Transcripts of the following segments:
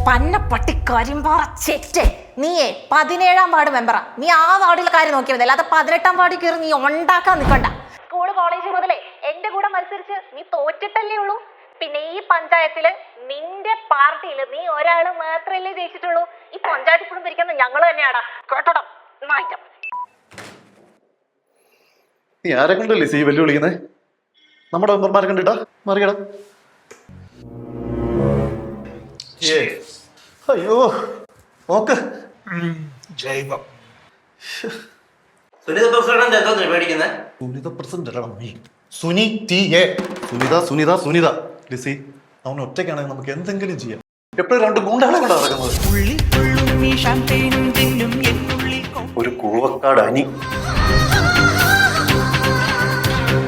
പന്ന പട്ടി കരിമ്പാറ ചെറ്റേ. നീയേ 17ാം വാർഡ് മെമ്പറാ. നീ ആ വാർഡിലെ കാര്യം നോക്കിയാൽ മതി, അല്ലാതെ 18ാം വാർഡിൽ കയറി നീ ഉണ്ടാക്കാൻ നിൽക്കണ്ട. സ്കൂള് കോളേജ് മുതലേ എന്റെ കൂടെ മത്സരിച്ച് നീ തോറ്റിട്ടല്ലേ ഉള്ളൂ. പിന്നെ ഈ പഞ്ചായത്തില് നിന്റെ പാർട്ടിയില് നീ ഒരാള് മാത്രമല്ലേ ജയിച്ചിട്ടുള്ളൂ. ഈ പഞ്ചായത്ത് ഇപ്പോഴും ഭരിക്കുന്നത് ഞങ്ങൾ തന്നെയാടാ, കേട്ടോടാ. നീ ആരെ കണ്ടല്ലേ സി വെല്ലു വിളിക്കുന്നേ? നമ്മുടെ മെമ്പർമാരെ കണ്ടിട്ടാ മറികട. അയ്യോ നോക്ക്. ജൈവം Sunitha president Suni T A. Sunitha Sunitha Sunitha Lissy, അവൻ ഒറ്റയ്ക്കാണെങ്കിൽ നമുക്ക് എന്തെങ്കിലും ചെയ്യാം. എപ്പോഴും 2 ഗൂണ്ടാളെ കൊണ്ടാ നടക്കുന്നത്. ഒരു കുറുവക്കാട് അനി.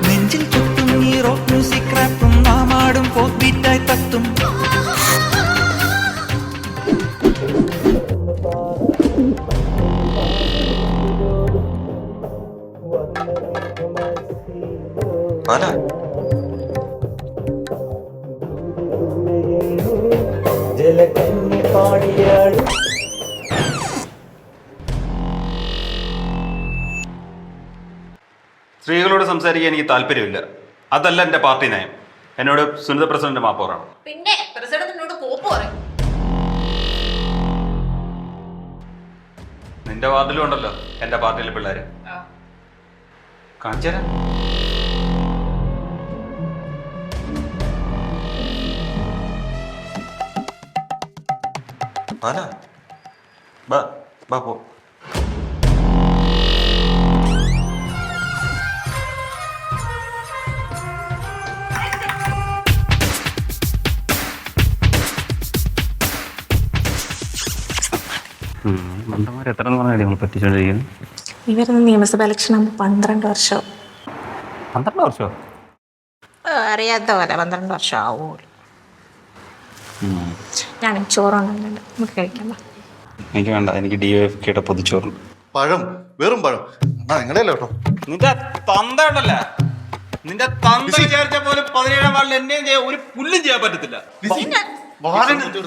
നെഞ്ചിൽ കുത്തും ഈ റോക്ക് മ്യൂസിക് റാപ്പും നാമാടും ഫോക്ക് ബീറ്റായി തത്തും. സ്ത്രീകളോട് സംസാരിക്കാൻ എനിക്ക് താല്പര്യമില്ല. അതല്ല എന്റെ പാർട്ടി നയം. എന്നോട് സുനിത പ്രസിഡന്റ് മാപ്പോറാണ്. പിന്നെ പ്രസിഡന്റിനോട് കോപ്പ് പറയും. നിന്റെ വാർഡിലും ഉണ്ടല്ലോ എന്റെ പാർട്ടിയിലെ പിള്ളേര്. കാണിച്ചേരാ. പോ. എത്ര പറ്റിച്ചോണ്ടിരിക്കുന്നു. ഇവരുന്ന് നിയമസഭ ഇലക്ഷൻ ആകുമ്പോൾ 12 വർഷം. 12 വർഷമോ? അറിയാത്ത പോലെ 12 വർഷം ആവുമല്ലോ. ഞാൻ ചോറുണ്ടുണ്ട്, നമുക്ക് കഴിക്കാം. എനിക്ക് വേണ്ട, എനിക്ക് DYFKയുടെ പൊതിച്ചോറ്. പഴം, വെറും പഴം. നിങ്ങളെയല്ലോ കേട്ടോ. നിന്റെ തന്ത ഉണ്ടല്ല, നിന്റെ തന്ത വിചാരിച്ച പോലും 17ാം വാർഡിൽ എന്നെയും ചെയ്യാൻ ഒരു പുല്ലും ചെയ്യാൻ പറ്റത്തില്ല.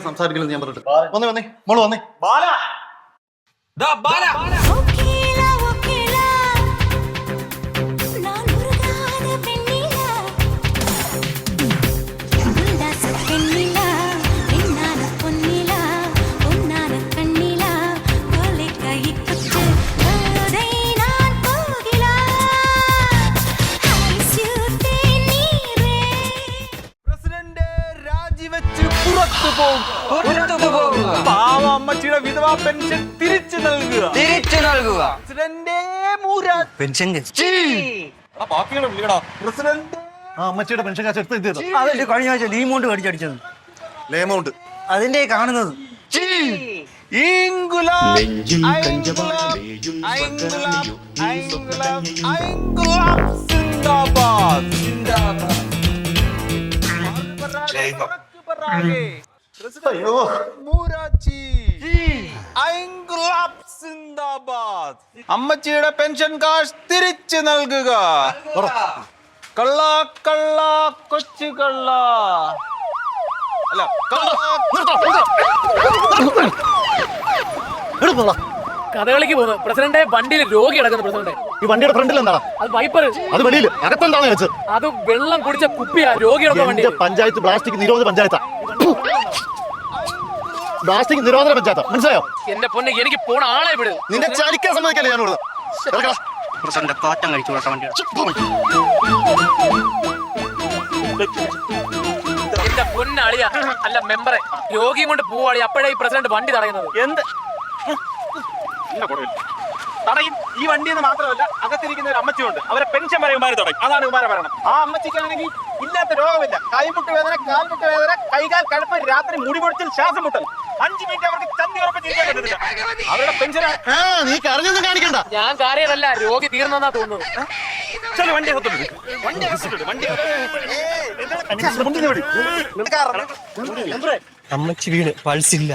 സംസാരിക്കണം ഞാൻ പറഞ്ഞിട്ട്. വന്നേ മോള് വന്നേ. അമ്മച്ചിയുടെ വിധവാ പെൻഷൻ തിരിച്ചു നൽകുക. പെൻഷൻ അമ്മച്ചിയുടെ പെൻഷൻ കാശ് എടുത്ത് അതല്ലേ കഴിഞ്ഞ ആഴ്ച ലീമൗണ്ട് മേടിച്ചടിച്ചത്. ലേമൗണ്ട് അതിന്റെ കാണുന്നത്. അമ്മച്ചിയുടെ പെൻഷൻ കാശ് തിരിച്ചു നൽകുക. കള്ള കള്ള കൊച്ചു കള്ള. അല്ല, കഥകളിക്ക് പോകുന്നു പ്രസിഡന്റ്. വണ്ടിയിൽ രോഗി കിടക്കുന്നു പ്രസിഡന്റ്. ഈ വണ്ടിയുടെ ഫ്രണ്ടിൽ എന്താണ്? അത് വൈപ്പർ. അത് വെളിയിൽ അകത്തെന്താണെന്ന് വെച്ചത്? അത് വെള്ളം കുടിച്ച കുപ്പിയാ രോഗിയുടെ വണ്ടി. പഞ്ചായത്ത് പ്ലാസ്റ്റിക് നിരോധന പഞ്ചായത്താ. പ്ലാസ്റ്റിക് നിരോധന പഞ്ചായത്താ, മനസ്സിലായോ? എന്റെ പൊന്നെ, എനിക്ക് പോണ ആളെ വിട്. നിന്നെ ചലിക്കാൻ സമ്മതിക്കല്ലേ ഞാൻ ഇവിടെ. കാറ്റം കഴിച്ചു വണ്ടി. എന്റെ പൊന്നളിയ അല്ല മെമ്പറെ, രോഗിയും കൊണ്ട് പോവാളി. അപ്പോഴേ ഈ പ്രസിഡന്റ് വണ്ടി തടയുന്നത്. എന്ത് തടയും? ഈ വണ്ടിയെന്ന് മാത്രമല്ല, അകത്തിരിക്കുന്ന ഒരു അമ്മച്ചിയുണ്ട്, അവരെ പെൻഷൻ വരെ ഉമാര് തടയും. അതാണ് ഉമാരെ പറയണം. ആ അമ്മച്ചിക്കാണെങ്കിൽ ഇല്ലാത്ത രോഗമില്ല. കൈമുട്ട് വേദന, കാൽമുട്ട് വേദന, കൈകാൽ കഴപ്പ്, രാത്രി മുടി പൊടിച്ചിൽ, ശ്വാസം മുട്ടൽ. 5 മിനിറ്റ് അവർക്ക് ചന്തി ഉറപ്പ് ചെയ്യാൻ പറ്റത്തില്ല. അവരുടെ പെൻഷൻ നീ കരഞ്ഞൊന്നും കാണിക്കണ്ട. ഞാൻ കാര്യമല്ല, രോഗി തീർന്നെന്നാ തോന്നുന്നത്. വണ്ടി അമ്മച്ചി വീണ് പൾസില്ല.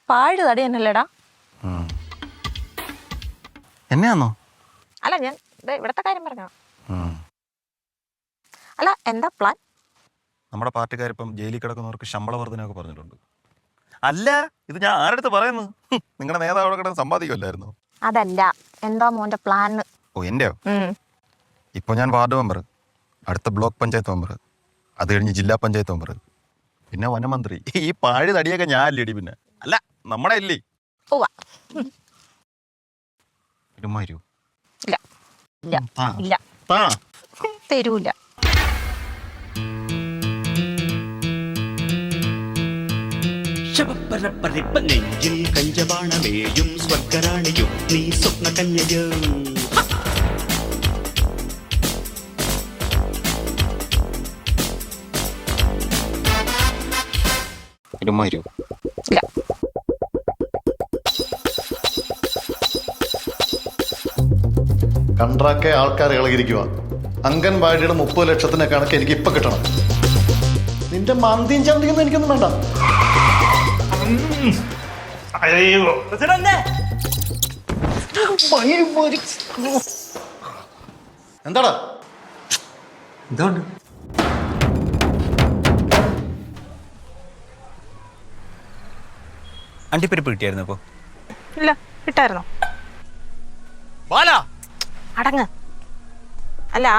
പാഴ് തടി തന്നെയല്ലേടാ? എന്നെയാന്നോ? അല്ല ഞാൻ ഇവിടത്തെ കാര്യം പറഞ്ഞോ. അല്ല എന്താ പ്ലാൻ? നമ്മുടെ പാർട്ടിക്കാരിപ്പം ജയിലിൽ കിടക്കുന്നവർക്ക് ശമ്പള വർധനയൊക്കെ പറഞ്ഞിട്ടുണ്ട്. അല്ല, ഇത് ഞാൻ ആരടുത്ത് പറയുന്നു? നിങ്ങളുടെ നേതാവ് അവിടെ കിടന്ന് സമ്പാദിക്കുമല്ലായിരുന്നു? അതല്ല, എന്താ മോന്റെ പ്ലാൻ? ഓ എന്റെയോ? ഇപ്പോൾ ഞാൻ വാർഡ് മെമ്പർ, അടുത്ത ബ്ലോക്ക് പഞ്ചായത്ത് മെമ്പർ, അത് കഴിഞ്ഞ് ജില്ലാ പഞ്ചായത്ത് മെമ്പർ, പിന്നെ വനമന്ത്രി. ഈ പാഴി തടിയൊക്കെ ഞാൻ അല്ലേടി പിന്നെ? അല്ല, നമ്മുടെ അല്ലേ? ഇരുമാരൂ? ഇല്ല ഇല്ല ഇല്ല, തരൂല. ശവപ്പരപ്പറിപ്പ നെഞ്ചിൽ കഞ്ചബാണമേയും സ്വർഗരാണിയും നീ സ്വപ്ന കന്യയും. ഇരുമാരൂ? ഇല്ല. കൺട്രാക്കെ ആൾക്കാർ ഇളകിയിരിക്കുക. അംഗൻവാടിയുടെ 30 ലക്ഷത്തിന്റെ കണക്ക് എനിക്ക് ഇപ്പൊ കിട്ടണം. നിന്റെ മന്തിയും ചന്തിയൊന്നും എനിക്കൊന്നും വേണ്ട. എന്താടാ? എന്തുകൊണ്ട്? അണ്ടിപ്പരിപ്പ് കിട്ടിയായിരുന്നു ഇപ്പൊ? ഇല്ല, കിട്ടായിരുന്നോ? അടങ്ങ്. അല്ല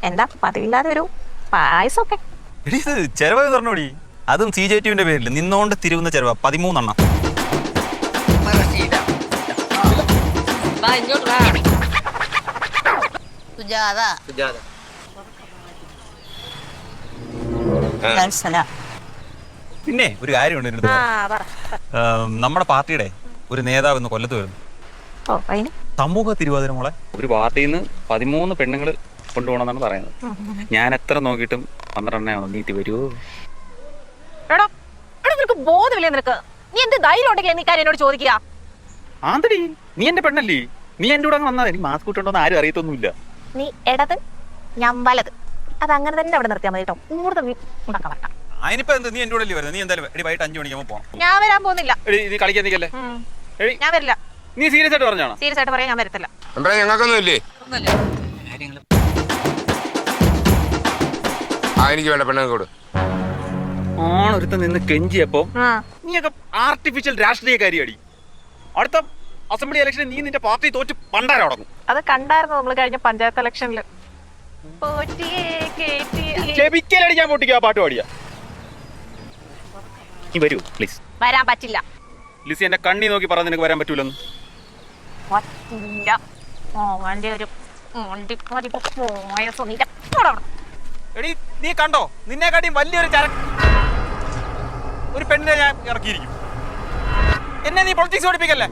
എന്താ പതിവില്ലാതെ ഒരു പായസമൊക്കെ? ചെലവ് പറഞ്ഞോടി, അതും CJTUവിന്റെ പേരിൽ നിന്നോണ്ട് തിരുവുന്ന ചെലവാ. 13 എണ്ണം. പിന്നെ ഒരു കാര്യമുണ്ട് എൻ്റെ അടുത്ത്. നമ്മുടെ പാർട്ടിയുടെ ഒരു നേതാവ് ഇന്ന് കൊല്ലത്ത് വരുന്നു. സമൂഹ തിരുവാതിര മോളെ. ഒരു പാർട്ടിയിൽ നിന്ന് 13 പെണ്ണുങ്ങൾ കൊണ്ടുപോകണമെന്നാണ് പറയുന്നത്. ഞാൻ എത്ര നോക്കിയിട്ടും 12 നീട്ടി വരുമോ? നിനക്ക് ബോധമില്ലേ? നിനക്ക് നീ എന്ത് ധൈര്യം ഉണ്ടെങ്കിൽ നീ കാര്യം എന്നോട് ചോദിക്കുക? ആന്തടി, നീ എന്റെ പെണ്ണല്ലേ? നീ എന്റെ കൂടെ വന്നാൽ എനിക്ക് മാസ്ക് ഇട്ടുണ്ടോന്ന് ആരും അറിയത്തൊന്നുമില്ല. നീ ഇടത്, ഞാൻ വലത്. അത് അങ്ങനെ തന്നെ അവിടെ നിർത്തിയാൽ മതി കേട്ടോ. കൂടുതൽ ഉണ്ടാക്കാൻ പറ്റാം. അതിനിപ്പോ എന്ത്? നീ എന്റെ കൂടെ വരുന്നത്? നീ എന്തായാലും വൈകിട്ട് 5 മണിക്ക് പോകാം. ഞാൻ വരാൻ പോകുന്നില്ല. നീ കളിക്കാൻ നിൽക്കല്ലേ? ഞാൻ വരില്ല. നീ സീരിയസ് ആയിട്ട് പറഞ്ഞാണോ? സീരിയസ് ആയിട്ട് പറയാൻ ഞാൻ വരത്തില്ല. ഞങ്ങൾക്കൊന്നും ഇല്ലേ? എനിക്ക് വേണ്ട പെണ്ണുങ്ങൾ കൂടെ ആണൊരുത്ത നിന്ന് കെഞ്ചിയപ്പോ നീയൊക്കെ ആർട്ടിഫിഷ്യൽ രാഷ്ട്രീയക്കാരിയടി. അടുത്ത അസംബ്ലി ഇലക്ഷനിൽ നീ നിന്റെ പാർട്ടി തോറ്റ് പണ്ടാരം അടങ്ങും. അത് കണ്ടായിരുന്നു നമ്മൾ കഴിഞ്ഞ പഞ്ചായത്ത് ഇലക്ഷനിൽ. ചെവിക്കലടിക്കാൻ പൊട്ടിക്കുക ആ പാട്ട് പാടിയ. നീ വരൂ പ്ലീസ്. വരാൻ പറ്റില്ല. ലിസി എന്റെ കണ്ണി നോക്കി പറഞ്ഞ നിനക്ക് വരാൻ പറ്റൂലെന്ന്. എടി നീ കണ്ടോ, നിന്നെക്കാട്ടിയും വലിയൊരു ഒരു പെണ്ണിനെ ഞാൻ ഇറക്കിയിരിക്കും. എന്നെ നീ പൊളിറ്റിക്സ് പഠിപ്പിക്കല്ലേ?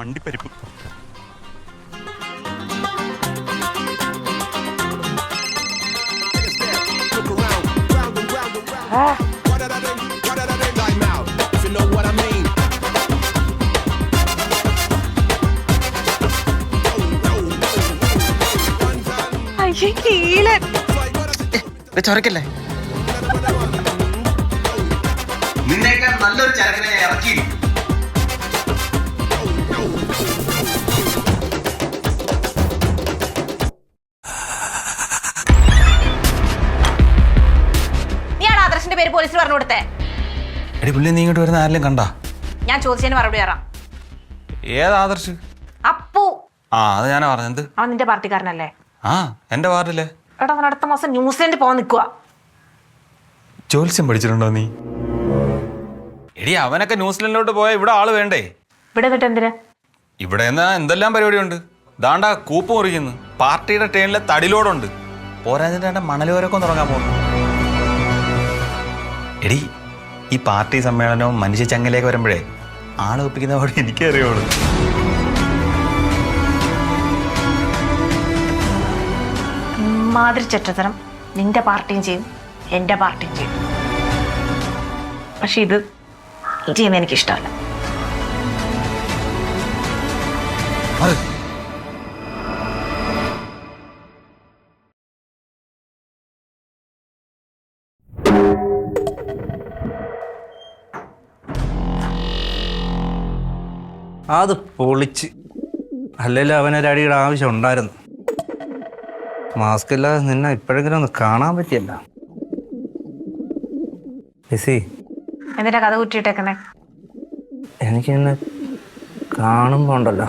അണ്ടിപ്പരിപ്പ്. ചൊരക്കല്ലേ? നിന്നേക്കാൾ നല്ലൊരു ചരക്കിനെ ഞാൻ ഇറക്കിയിരിക്കും. നീയാണ് ആദർശിന്റെ പേര് പോലീസിൽ പറഞ്ഞു കൊടുത്തേ? എടി പുള്ളി, നീ ഇങ്ങോട്ട് വരുന്ന ആരെങ്കിലും കണ്ടാ? ഞാൻ ചോദിച്ചതിന് മറുപടി പറയാം. ഏത് ആദർശ്? അപ്പു. അത് ഞാനാ പറഞ്ഞത്. അവൻ നിന്റെ പാർട്ടിക്കാരനല്ലേ? എന്റെ വാർഡില്ലേ? എടാ, അവൻ അടുത്ത മാസം ന്യൂസിലൻഡ് പോകാൻ നിൽക്കുക. ജോത്സ്യം പഠിച്ചിട്ടുണ്ടോ നീ? എടി, അവനൊക്കെ ന്യൂസിലൻഡിലോട്ട് പോയാൽ ഇവിടെ ആള് വേണ്ടേ? ഇവിടെ എന്നിട്ട് എന്തിനാ? ഇവിടെ എന്നാ എന്തെല്ലാം പരിപാടിയുണ്ട്. ദാണ്ട കൂപ്പ് മുറിക്കുന്നു, പാർട്ടിയുടെ ട്രെയിനിലെ തടിലോടുണ്ട്, പോരാഞ്ഞിട്ട് മണലോരൊക്കെ തുടങ്ങാൻ പോകുന്നു. എടി, ഈ പാർട്ടി സമ്മേളനവും മനുഷ്യ ചങ്ങലേക്ക് വരുമ്പോഴേ ആളെ ഒപ്പിക്കുന്ന പാട് എനിക്കേ അറിയുള്ളൂ. മാതിരി ചെറ്റത്തരം നിന്റെ പാർട്ടിയും ചെയ്യും, എന്റെ പാർട്ടിയും ചെയ്യും. പക്ഷെ ഇത് ചെയ്യുന്ന എനിക്കിഷ്ടമല്ല. അത് പൊളിച്ച്. അല്ലെങ്കിൽ അവനൊരടിയുടെ ആവശ്യം ഉണ്ടായിരുന്നു. മാസ്ക് ഇല്ലാതെ നിന്നെ ഇപ്പോഴെങ്കിലും ഒന്ന് കാണാൻ പറ്റിയല്ല. ലിസി, എന്നിട്ടാ കഥ കുറ്റിയിട്ടേക്കണേ? എനിക്ക് എന്നെ കാണുമ്പോ ഉണ്ടല്ലോ,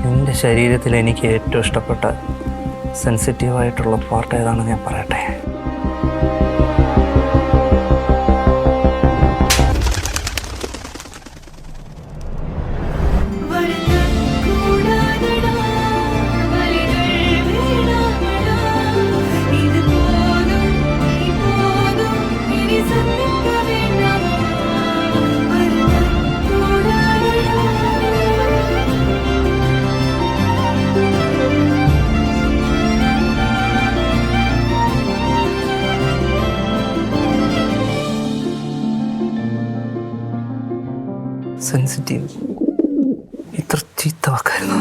നിന്റെ ശരീരത്തിൽ എനിക്ക് ഏറ്റവും ഇഷ്ടപ്പെട്ട സെൻസിറ്റീവായിട്ടുള്ള പാർട്ട് ഏതാണെന്ന് ഞാൻ പറയട്ടെ. സെൻസിറ്റീവ് ഇത്ര ചീത്ത വാക്കായിരുന്നു.